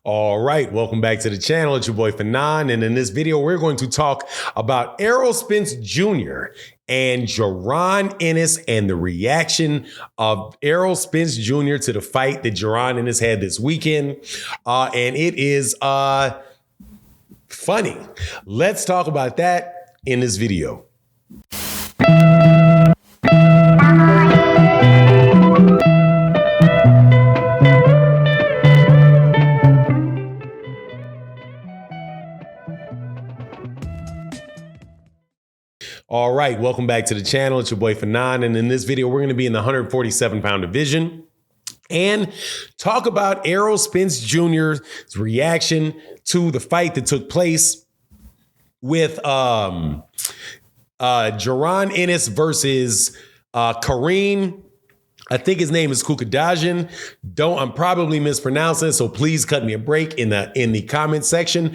All right, welcome back to the channel. It's your boy Fanon, and in this video, we're going to talk about Errol Spence Jr. and Jaron Ennis and the reaction of Errol Spence Jr. to the fight that Jaron Ennis had this weekend. And it is funny. Let's talk about that in this video. All right, welcome back to the channel. It's your boy Fanon, and in this video, we're going to be in the 147-pound division and talk about Errol Spence Jr.'s reaction to the fight that took place with Jaron Ennis versus Kareem. I think his name is Chukhadzhian. I'm probably mispronouncing it, so please cut me a break in the comment section.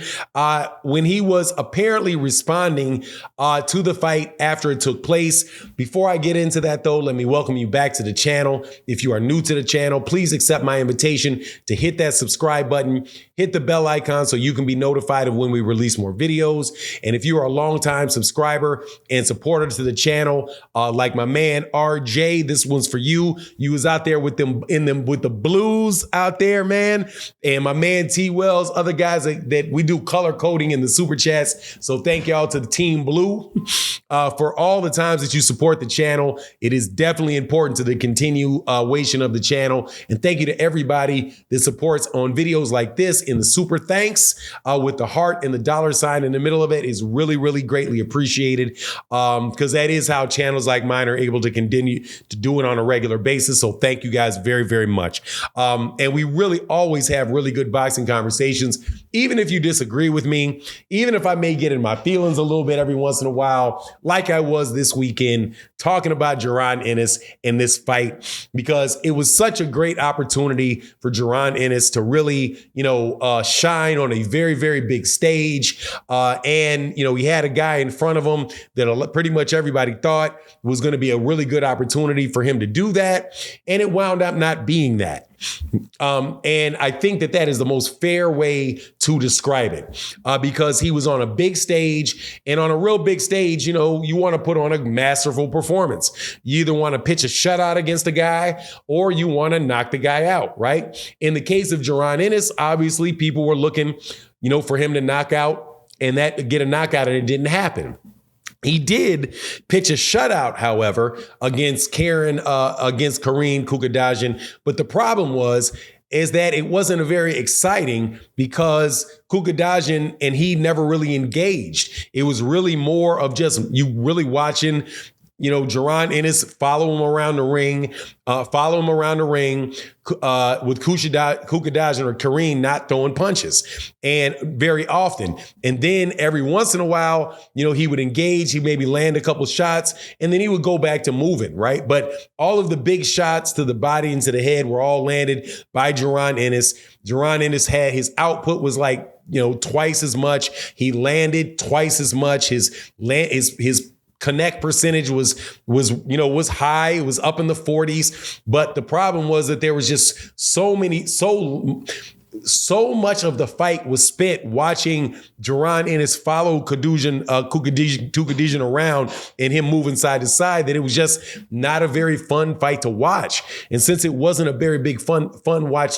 When he was apparently responding to the fight after it took place. Before I get into that, though, let me welcome you back to the channel. If you are new to the channel, please accept my invitation to hit that subscribe button, hit the bell icon so you can be notified of when we release more videos. And if you are a longtime subscriber and supporter to the channel, like my man RJ, this one's for you. You was out there with them with the blues out there, man. And my man T Wells, other guys that we do color coding in the super chats. So thank y'all to the Team Blue for all the times that you support the channel. It is definitely important to the continuation of the channel. And thank you to everybody that supports on videos like this in the super thanks with the heart and the dollar sign in the middle of it is really, really greatly appreciated, because that is how channels like mine are able to continue to do it on a regular basis. So thank you guys very, very much. And we really always have really good boxing conversations, even if you disagree with me, even if I may get in my feelings a little bit every once in a while, like I was this weekend talking about Jaron Ennis in this fight, because it was such a great opportunity for Jaron Ennis to really, shine on a very, very big stage. And, he had a guy in front of him that pretty much everybody thought was going to be a really good opportunity for him to do that. And it wound up not being that. And I think that is the most fair way to describe it, because he was on a big stage, and on a real big stage, you want to put on a masterful performance. You either want to pitch a shutout against a guy or you want to knock the guy out, right? In the case of Jaron Ennis, obviously people were looking, for him to knock out and get a knockout, and it didn't happen. He did pitch a shutout, however, against Kareem Chukhadzhian. But the problem is that it wasn't a very exciting, because Chukhadzhian and he never really engaged. It was really more of just you really watching, Jaron Ennis follow him around the ring with Chukhadzhian or Kareem not throwing punches, and very often. And then every once in a while, he would engage, he maybe land a couple shots, and then he would go back to moving, right? But all of the big shots to the body and to the head were all landed by Jaron Ennis. Jaron Ennis had his output was like, twice as much. He landed twice as much. His connect percentage was high. It was up in the 40s. But the problem was that there was just so much of the fight was spent watching Jaron Ennis follow Chukhadzhian around and him moving side to side, that it was just not a very fun fight to watch. And since it wasn't a very big fun fight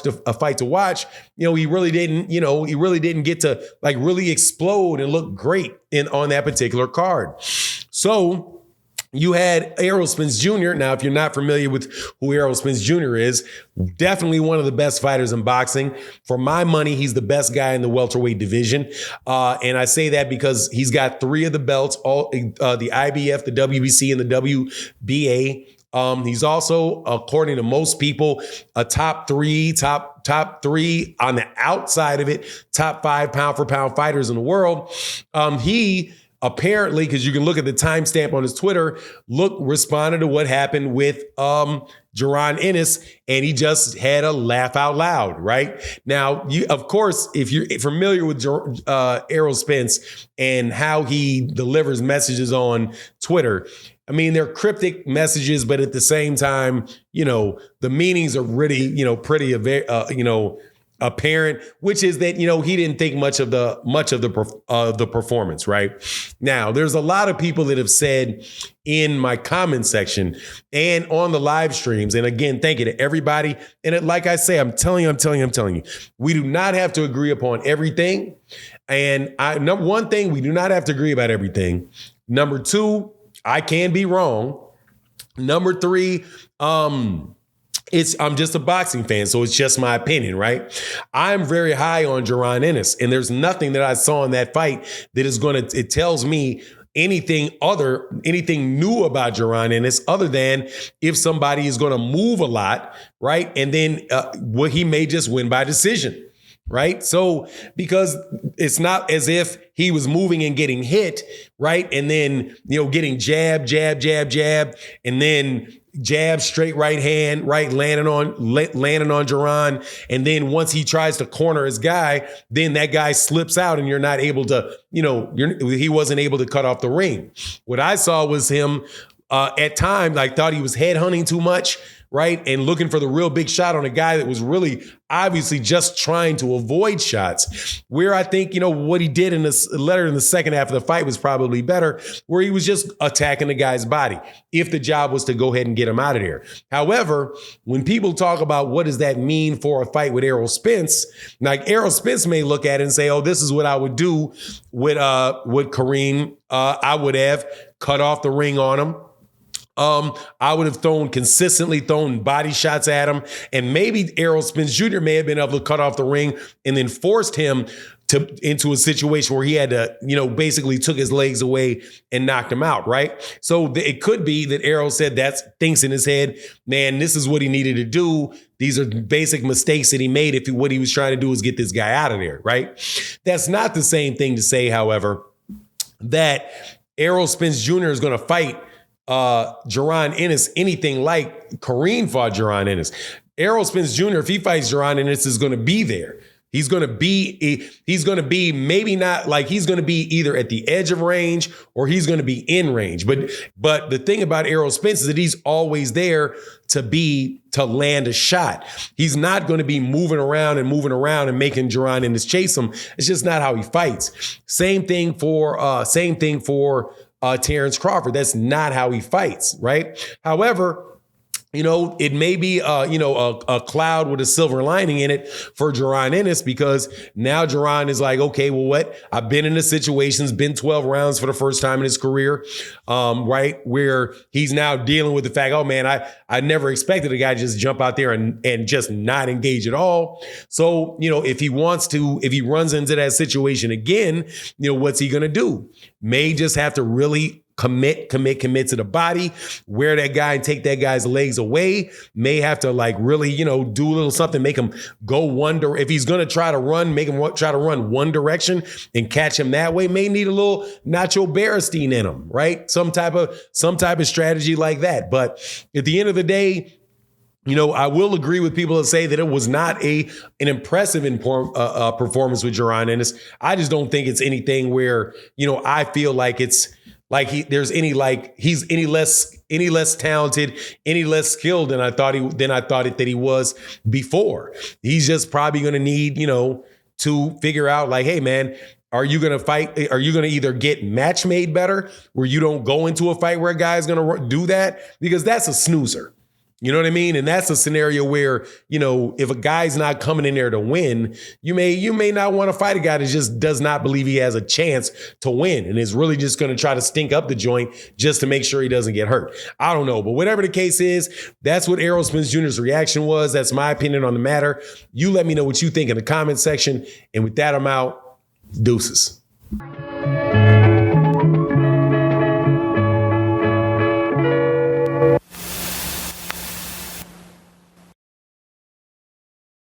to watch, he really didn't get to really explode and look great on that particular card. So you had Errol Spence Jr. Now, if you're not familiar with who Errol Spence Jr. is, definitely one of the best fighters in boxing. For my money, he's the best guy in the welterweight division. And I say that because he's got 3 of the belts, all the IBF, the WBC, and the WBA. He's also, according to most people, a top three on the outside of it, top 5 pound for pound fighters in the world. He apparently, because you can look at the timestamp on his Twitter, responded to what happened with Jaron Ennis, and he just had a laugh out loud, right? Now, of course, if you're familiar with Errol Spence and how he delivers messages on Twitter, I mean, they're cryptic messages, but at the same time, the meanings are really, pretty, apparent, which is that, he didn't think much of the performance, right? Now, there's a lot of people that have said in my comment section and on the live streams, and again, thank you to everybody. And like I say, I'm telling you, we do not have to agree upon everything. And number one thing, we do not have to agree about everything. Number two, I can be wrong. Number three, I'm just a boxing fan, so it's just my opinion, right? I'm very high on Jaron Ennis, and there's nothing that I saw in that fight that is it tells me anything new about Jaron Ennis other than if somebody is going to move a lot, right? And then he may just win by decision. Right. So because it's not as if he was moving and getting hit. Right. And then, getting jab, and then jab, straight right hand, right, landing on Jaron. And then once he tries to corner his guy, then that guy slips out and you're not able to, he wasn't able to cut off the ring. What I saw was him at times, I thought he was headhunting too much. Right. And looking for the real big shot on a guy that was really obviously just trying to avoid shots, where I think, what he did in this letter in the second half of the fight was probably better, where he was just attacking the guy's body if the job was to go ahead and get him out of there. However, when people talk about what does that mean for a fight with Errol Spence, like Errol Spence may look at it and say, oh, this is what I would do with Kareem. I would have cut off the ring on him. I would have consistently thrown body shots at him. And maybe Errol Spence Jr. may have been able to cut off the ring and then forced him into a situation where he had to, basically took his legs away and knocked him out, right? So it could be that Errol thinks in his head, man, this is what he needed to do. These are basic mistakes that he made if what he was trying to do was get this guy out of there, right? That's not the same thing to say, however, that Errol Spence Jr. is going to fight Jaron Ennis anything like Kareem fought Jaron Ennis. Errol Spence Jr., if he fights Jaron Ennis, is going to be there. He's going to be maybe not like he's going to be either at the edge of range or he's going to be in range. But the thing about Errol Spence is that he's always there to land a shot. He's not going to be moving around and making Jaron Ennis chase him. It's just not how he fights. Same thing for Terrence Crawford. That's not how he fights, right? However, it may be, a cloud with a silver lining in it for Jaron Ennis, because now Jaron is like, okay, well, what? I've been in the situations, been 12 rounds for the first time in his career, right? Where he's now dealing with the fact, oh man, I never expected a guy to just jump out there and just not engage at all. So, if he runs into that situation again, what's he going to do? May just have to really commit to the body, wear that guy and take that guy's legs away. May have to really, do a little something, make him go if he's going to try to run, make him try to run one direction and catch him that way. May need a little Nacho Beristain in him, right? Some type of strategy like that. But at the end of the day, I will agree with people that say that it was not an impressive performance with Jaron Ennis. I just don't think it's anything where, I feel like it's he's any less talented, any less skilled than I thought that he was before. He's just probably going to need, to figure out hey, man, are you going to fight? Are you going to either get match made better where you don't go into a fight where a guy's going to do that? Because that's a snoozer. You know what I mean? And that's a scenario where, if a guy's not coming in there to win, you may not want to fight a guy that just does not believe he has a chance to win and is really just going to try to stink up the joint just to make sure he doesn't get hurt. I don't know. But whatever the case is, that's what Errol Spence Jr.'s reaction was. That's my opinion on the matter. You let me know what you think in the comment section. And with that, I'm out. Deuces.